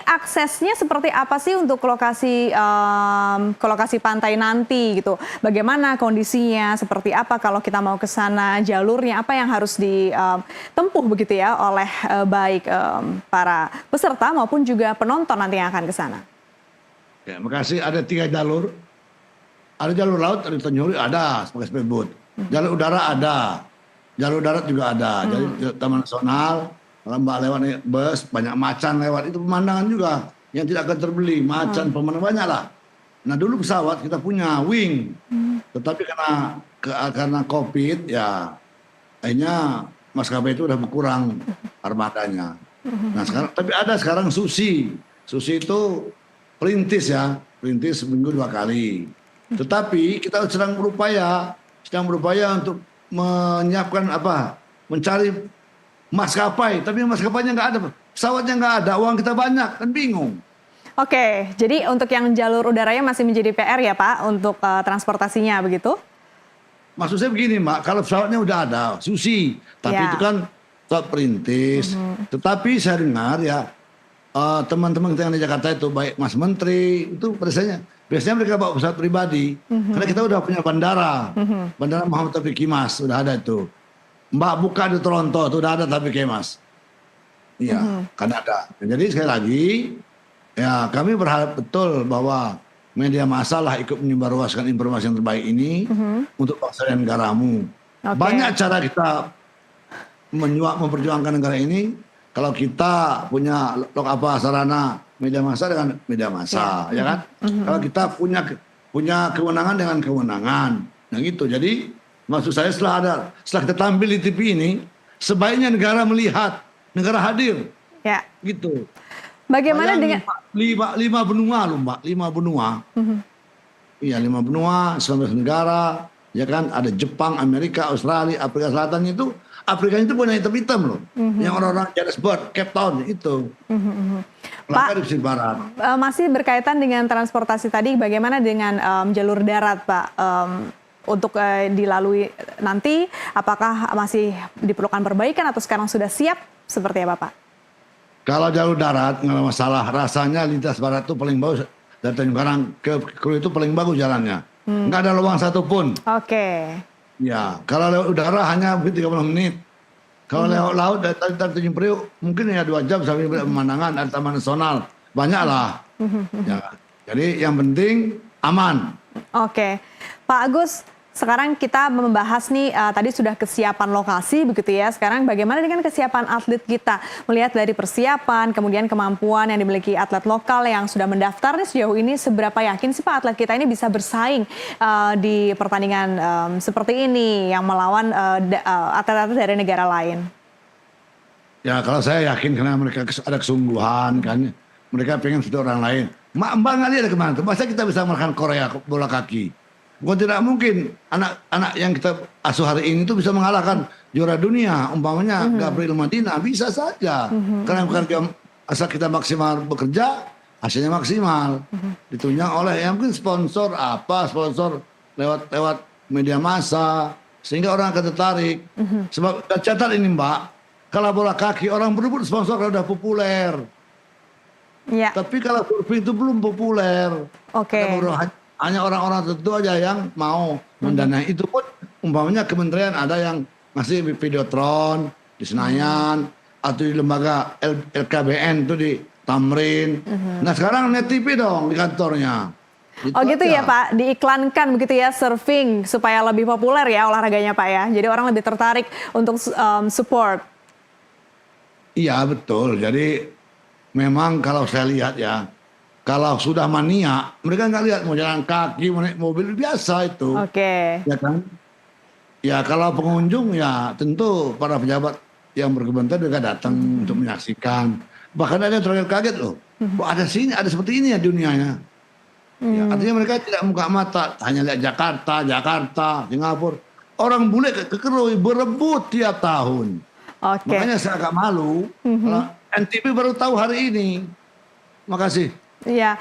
aksesnya seperti apa sih untuk ke lokasi pantai nanti gitu? Bagaimana kondisinya? Seperti apa kalau kita mau ke sana? Jalurnya apa yang harus ditempuh begitu ya oleh baik para peserta maupun juga penonton nanti yang akan ke sana? Ya, makasih. Ada 3 jalur. Ada jalur laut, ada Tanjung Huri, ada sebagai speedboat. Jalur udara ada. Jalur darat juga ada. Jadi Taman Nasional, lembah lewat bus, banyak macan lewat. Itu pemandangan juga yang tidak akan terbeli. Macan, pemandangan banyak lah. Nah dulu pesawat kita punya wing. Tetapi karena COVID ya akhirnya maskapai itu udah berkurang armadanya. Nah sekarang, tapi ada sekarang Susi. Susi itu perintis ya, perintis seminggu 2 kali. Tetapi kita sedang berupaya untuk menyiapkan mencari maskapai, tapi maskapainya nggak ada, pesawatnya nggak ada, uang kita banyak, kan bingung. Oke, jadi untuk yang jalur udaranya masih menjadi PR ya Pak, untuk transportasinya begitu? Maksud saya begini Mbak, kalau pesawatnya udah ada, Susi, tapi itu kan pesawat perintis. Tetapi saya dengar ya, teman-teman kita yang di Jakarta itu, baik Mas Menteri, itu biasanya mereka bawa pesawat pribadi. Karena kita udah punya bandara. Bandara Muhammad Taufik Kimas, sudah ada itu. Mbak buka di Toronto, itu udah ada Taufik Kimas. Iya, kan ada. Jadi sekali lagi, ya kami berharap betul bahwa media massa lah ikut menyebarluaskan informasi yang terbaik ini untuk bangsa dan negaramu. Banyak cara kita memperjuangkan negara ini. Kalau kita punya sarana media massa dengan media massa, ya kan? Kalau kita punya kewenangan dengan kewenangan, nah gitu. Jadi maksud saya setelah kita tampil di TV ini, sebaiknya negara melihat, negara hadir, ya. Gitu. Bagaimana dengan 5 benua loh Mbak, 5 benua. Iya 5 benua, 19 negara, ya kan? Ada Jepang, Amerika, Australia, Afrika Selatan itu. Afrika itu punya hitam-hitam loh. Yang orang-orang Johannesburg, Cape Town itu. Pak, di sisi barat. Masih berkaitan dengan transportasi tadi, bagaimana dengan jalur darat Pak? Untuk dilalui nanti, apakah masih diperlukan perbaikan atau sekarang sudah siap? Seperti apa Pak? Kalau jalur darat, nggak ada masalah. Rasanya lintas barat itu paling bagus. Dari Tanjung Karang ke Krui itu paling bagus jalannya. Nggak ada lubang satupun. Oke. Ya, kalau lewat udara hanya mungkin 30 menit. Kalau lewat laut dari Tanjung Priok mungkin ya 2 jam sampai pemandangan ada Taman Nasional. Banyak lah. Ya. Jadi yang penting aman. Oke. Pak Agus, sekarang kita membahas nih, tadi sudah kesiapan lokasi begitu ya. Sekarang bagaimana dengan kesiapan atlet kita? Melihat dari persiapan, kemudian kemampuan yang dimiliki atlet lokal yang sudah mendaftar nih sejauh ini, seberapa yakin sih Pak atlet kita ini bisa bersaing di pertandingan seperti ini yang melawan atlet-atlet dari negara lain? Ya kalau saya yakin karena mereka ada kesungguhan kan. Mereka pengen seperti orang lain. Mbak nggak lihat kemana tuh? Masa kita bisa mengalahkan Korea bola kaki? Bukan tidak mungkin anak-anak yang kita asuh hari ini itu bisa mengalahkan juara dunia, umpamanya Gabriel Madina, bisa saja. Karena bukan asal kita maksimal bekerja, hasilnya maksimal. Ditunjang oleh yang mungkin sponsor lewat media massa, sehingga orang akan tertarik. Sebab catat ini Mbak, kalau bola kaki orang berebut sponsor kalau udah populer. Ya. Tapi kalau surfing itu belum populer. Oke. Hanya orang-orang tertentu aja yang mau mendanai. Itu pun umpamanya kementerian ada yang masih Videotron di Senayan atau di lembaga LKBN itu di Tamrin. Nah sekarang Net TV dong di kantornya. Oh gitu ya Pak, diiklankan begitu ya surfing supaya lebih populer ya olahraganya Pak ya. Jadi orang lebih tertarik untuk support. Iya betul. Jadi memang kalau saya lihat ya, kalau sudah mania, mereka nggak lihat mau jalan kaki, mau naik mobil biasa itu. Oke. Ya kan? Ya kalau pengunjung ya tentu para pejabat yang berkepentingan mereka datang untuk menyaksikan. Bahkan ada yang terakhir kaget loh. Oh, ada seperti ini ya dunianya. Ya, artinya mereka tidak buka mata, hanya lihat Jakarta, Singapura. Orang bule ke Krui berebut tiap tahun. Makanya saya agak malu. Kalau NTV baru tahu hari ini. Makasih. Iya.